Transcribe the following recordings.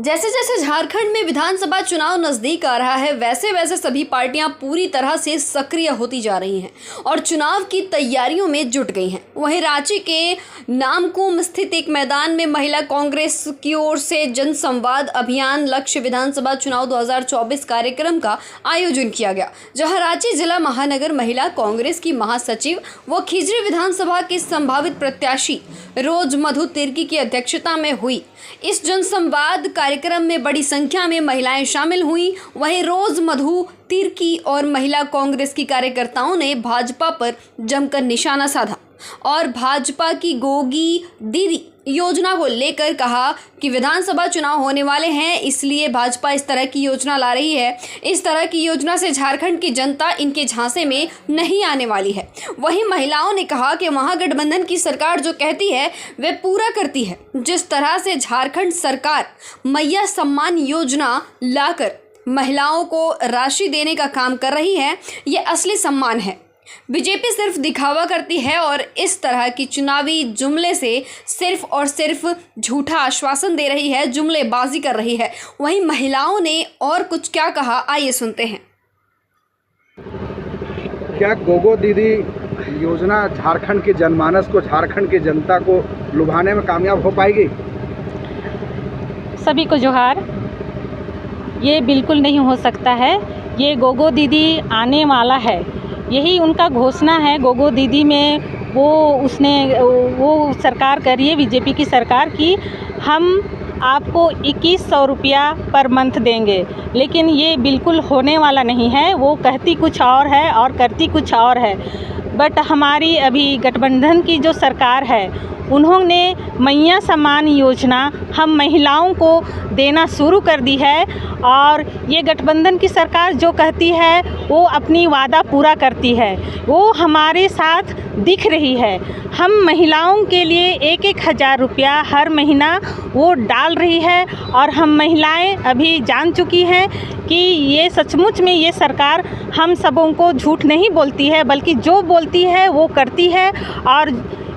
जैसे जैसे झारखंड में विधानसभा चुनाव नजदीक आ रहा है, वैसे वैसे सभी पार्टियां पूरी तरह से सक्रिय होती जा रही हैं और चुनाव की तैयारियों में जुट गई हैं। वहीं रांची के नामकुम स्थित एक मैदान में महिला कांग्रेस की ओर से जनसंवाद अभियान लक्ष्य विधानसभा चुनाव 2024 कार्यक्रम का आयोजन किया गया, जहां रांची जिला महानगर महिला कांग्रेस की महासचिव व खिजरी विधानसभा के संभावित प्रत्याशी रोज मधु तिर्की की अध्यक्षता में हुई। इस जनसंवाद कार्यक्रम में बड़ी संख्या में महिलाएं शामिल हुईं। वहीं रोज मधु तिर्की और महिला कांग्रेस की कार्यकर्ताओं ने भाजपा पर जमकर निशाना साधा और भाजपा की गोगी दीदी योजना को लेकर कहा कि विधानसभा चुनाव होने वाले हैं, इसलिए भाजपा इस तरह की योजना ला रही है। इस तरह की योजना से झारखंड की जनता इनके झांसे में नहीं आने वाली है। वहीं महिलाओं ने कहा कि महागठबंधन की सरकार जो कहती है वह पूरा करती है। जिस तरह से झारखंड सरकार मैया सम्मान योजना लाकर महिलाओं को राशि देने का काम कर रही है, ये असली सम्मान है। बीजेपी सिर्फ दिखावा करती है और इस तरह की चुनावी जुमले से सिर्फ और सिर्फ झूठा आश्वासन दे रही है, जुमलेबाजी कर रही है। वहीं महिलाओं ने और कुछ क्या कहा, आइए सुनते हैं। क्या गोगो दीदी योजना झारखंड के जनमानस को, झारखंड की जनता को लुभाने में कामयाब हो पाएगी? सभी को जोहार। ये बिल्कुल नहीं हो सकता है। ये गोगो दीदी आने वाला है, यही उनका घोषणा है। गोगो दीदी में वो सरकार कर रही है बीजेपी की सरकार की हम आपको 2100 रुपया पर मंथ देंगे, लेकिन ये बिल्कुल होने वाला नहीं है। वो कहती कुछ और है और करती कुछ और है। बट हमारी अभी गठबंधन की जो सरकार है, उन्होंने मैया सम्मान योजना हम महिलाओं को देना शुरू कर दी है और ये गठबंधन की सरकार जो कहती है वो अपनी वादा पूरा करती है, वो हमारे साथ दिख रही है। हम महिलाओं के लिए 1,000 रुपया हर महीना वो डाल रही है और हम महिलाएं अभी जान चुकी हैं कि ये सचमुच में ये सरकार हम सबों को झूठ नहीं बोलती है, बल्कि जो बोलती है वो करती है। और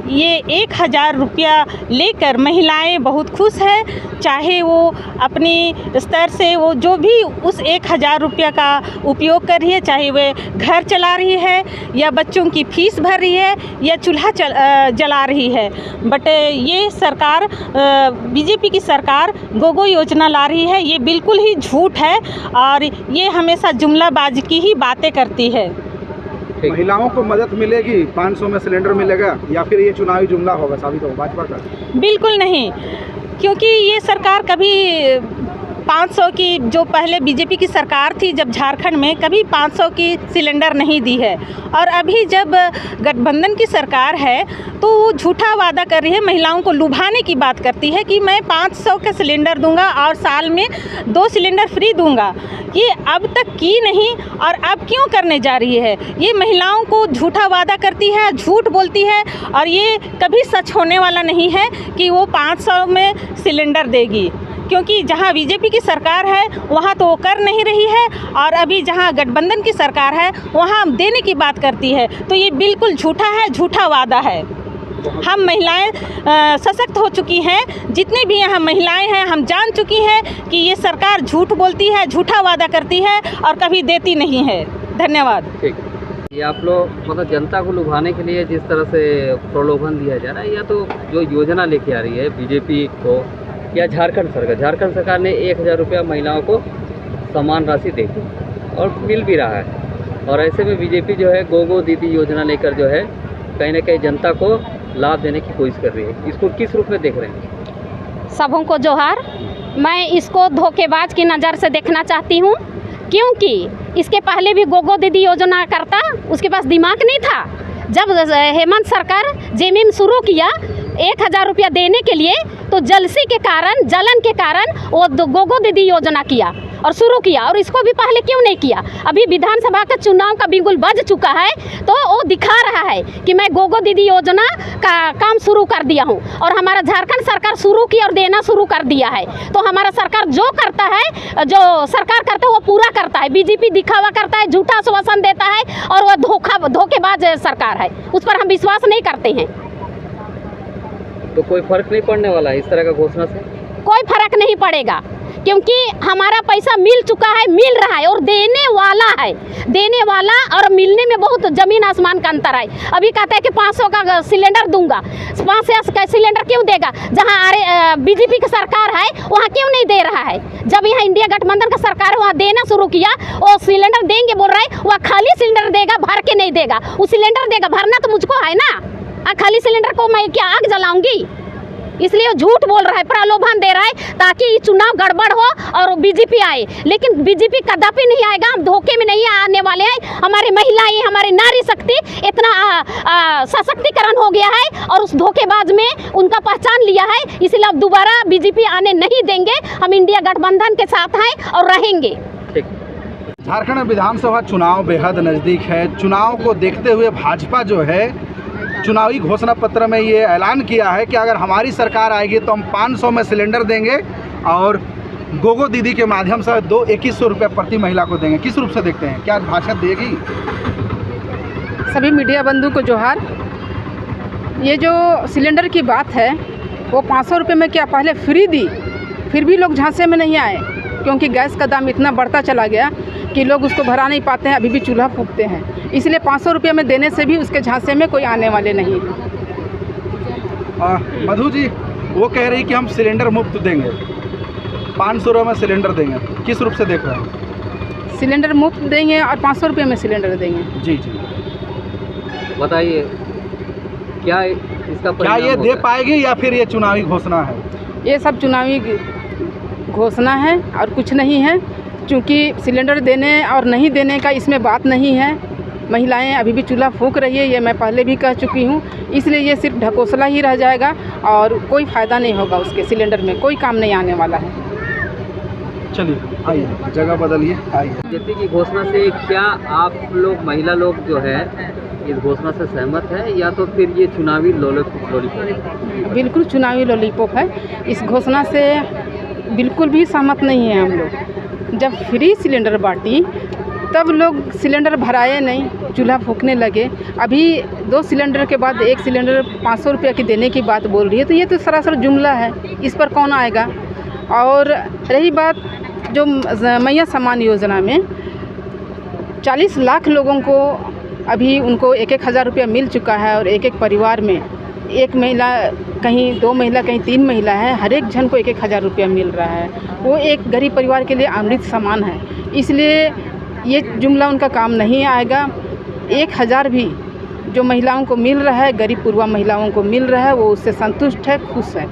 ये 1,000 रुपया लेकर महिलाएं बहुत खुश है। चाहे वो अपनी स्तर से वो जो भी उस 1,000 रुपया का उपयोग कर रही है, चाहे वे घर चला रही है या बच्चों की फीस भर रही है या चूल्हा जला रही है। बट ये सरकार बीजेपी की सरकार गोगो योजना ला रही है, ये बिल्कुल ही झूठ है और ये हमेशा जुमलाबाजी की ही बातें करती है। महिलाओं को मदद मिलेगी, 500 में सिलेंडर मिलेगा, या फिर ये चुनावी जुमला होगा साबित होगा भाजपा का? बिल्कुल नहीं, क्योंकि ये सरकार कभी 500 की, जो पहले बीजेपी की सरकार थी जब झारखंड में, कभी 500 की सिलेंडर नहीं दी है। और अभी जब गठबंधन की सरकार है तो वो झूठा वादा कर रही है, महिलाओं को लुभाने की बात करती है कि मैं 500 का सिलेंडर दूंगा और साल में 2 सिलेंडर फ्री दूंगा। ये अब तक की नहीं और अब क्यों करने जा रही है? ये महिलाओं को झूठा वादा करती है, झूठ बोलती है और ये कभी सच होने वाला नहीं है कि वो 500 में सिलेंडर देगी, क्योंकि जहां बीजेपी की सरकार है वहां तो वो कर नहीं रही है और अभी जहां गठबंधन की सरकार है वहां देने की बात करती है। तो ये बिल्कुल झूठा है, झूठा वादा है। हम महिलाएं सशक्त हो चुकी हैं, जितनी भी यहाँ महिलाएं हैं हम जान चुकी हैं कि ये सरकार झूठ बोलती है, झूठा वादा करती है और कभी देती नहीं है। धन्यवाद। ठीक, ये आप लोग मतलब जनता को लुभाने के लिए जिस तरह से प्रलोभन दिया जा रहा है, या तो जो योजना लेके आ रही है बीजेपी को या झारखंड सरकार ने 1,000 रुपया महिलाओं को समान राशि देगी और मिल भी रहा है। और ऐसे में बीजेपी जो है गोगो दीदी योजना लेकर जो है कहीं ना कहीं जनता को लाभ देने की कोशिश कर रही है। इसको किस रूप में देख रहे हैं? सबों को जोहार। मैं इसको धोखेबाज की नज़र से देखना चाहती हूँ, क्योंकि इसके पहले भी गोगो दीदी योजना करता, उसके पास दिमाग नहीं था। जब हेमंत सरकार जेमीम शुरू किया 1,000 रुपया देने के लिए, तो जलसी के कारण, जलन के कारण वो गोगो दीदी योजना किया और शुरू किया। और इसको भी पहले क्यों नहीं किया? अभी विधानसभा का चुनाव का बिगुल बज चुका है तो वो दिखा रहा है कि मैं गोगो दीदी योजना का काम शुरू कर दिया हूँ और हमारा झारखंड सरकार शुरू की और देना शुरू कर दिया है। तो हमारा सरकार जो करता है, जो सरकार करता है वो पूरा करता है। बीजेपी दिखावा करता है, झूठा आश्वासन देता है और वह धोखेबाज सरकार है, उस पर हम विश्वास नहीं करते हैं। तो कोई फर्क नहीं पड़ने वाला है इस तरह का घोषणा से? कोई फर्क नहीं पड़ेगा, क्योंकि हमारा पैसा मिल चुका है, मिल रहा है और देने वाला है, देने वाला और मिलने में बहुत ज़मीन आसमान का अंतर है। अभी कहता है कि 500 का सिलेंडर दूंगा, 500 का सिलेंडर क्यों देगा? जहां बीजेपी की सरकार है वहां क्यों नहीं दे रहा है? जब यहाँ इंडिया गठबंधन का सरकार है वहाँ देना शुरू किया और सिलेंडर देंगे बोल रहा है, वह खाली सिलेंडर देगा, भर के नहीं देगा। वो सिलेंडर देगा, भरना तो मुझको है ना, खाली सिलेंडर को मैं क्या आग जलाऊंगी? इसलिए झूठ बोल रहा है, प्रलोभन दे रहा है ताकि ये चुनाव गड़बड़ हो और बीजेपी आए। लेकिन बीजेपी कदापि नहीं आएगा, हम धोखे में नहीं आने वाले हैं। हमारी महिलाएं, हमारी नारी शक्ति इतना सशक्तिकरण हो गया है और उस धोखेबाज में उनका पहचान लिया है, इसलिए अब दोबारा बीजेपी आने नहीं देंगे। हम इंडिया गठबंधन के साथ हैं और रहेंगे। झारखंड में विधानसभा चुनाव बेहद नज़दीक है। चुनाव को देखते हुए भाजपा जो है चुनावी घोषणा पत्र में ये ऐलान किया है कि अगर हमारी सरकार आएगी तो हम 500 में सिलेंडर देंगे और गोगो दीदी के माध्यम से 2100 रुपये प्रति महिला को देंगे। किस रूप से देखते हैं, क्या भाषण देगी? सभी मीडिया बंधु को जोहार। ये जो सिलेंडर की बात है वो 500 रुपये में क्या पहले फ्री दी, फिर भी लोग झांसे में नहीं आए, क्योंकि गैस का दाम इतना बढ़ता चला गया कि लोग उसको भरा नहीं पाते हैं, अभी भी चूल्हा फूंकते हैं। इसलिए 500 रुपये में देने से भी उसके झांसे में कोई आने वाले नहीं। मधु जी वो कह रही कि हम सिलेंडर मुफ्त देंगे, 500 रुपये में सिलेंडर देंगे, किस रूप से देख रहे हैं? सिलेंडर मुफ्त देंगे और 500 रुपये में सिलेंडर देंगे। जी जी, बताइए क्या इसका क्या ये दे पाएगी या फिर ये चुनावी घोषणा है? ये सब चुनावी घोषणा है और कुछ नहीं है, क्योंकि सिलेंडर देने और नहीं देने का इसमें बात नहीं है। महिलाएं अभी भी चूल्हा फूंक रही है, ये मैं पहले भी कह चुकी हूँ। इसलिए ये सिर्फ ढकोसला ही रह जाएगा और कोई फ़ायदा नहीं होगा, उसके सिलेंडर में कोई काम नहीं आने वाला है। चलिए आइए, जगह बदलिए, आइए। बीजेपी की घोषणा से क्या आप लोग महिला लोग जो है इस घोषणा से सहमत है या तो फिर ये चुनावी लॉलीपॉप? बिल्कुल चुनावी लॉलीपॉप है। इस घोषणा से बिल्कुल भी सहमत नहीं है हम लोग। जब फ्री सिलेंडर बांटी तब लोग सिलेंडर भराए नहीं, चूल्हा फूंकने लगे। अभी 2 सिलेंडर के बाद 1 सिलेंडर 500 रुपये की देने की बात बोल रही है, तो ये तो सरासर जुमला है, इस पर कौन आएगा? और रही बात जो मैया सम्मान योजना में 40 लाख लोगों को अभी उनको 1-1 रुपया मिल चुका है और एक परिवार में 1 महिला, कहीं 2 महिला, कहीं 3 महिला है, हर एक जन को 1-1 रुपया मिल रहा है। वो एक गरीब परिवार के लिए अमृत समान है। इसलिए ये जुमला उनका काम नहीं आएगा। 1000 भी जो महिलाओं को मिल रहा है, गरीब पूर्वा महिलाओं को मिल रहा है, वो उससे संतुष्ट है, खुश है।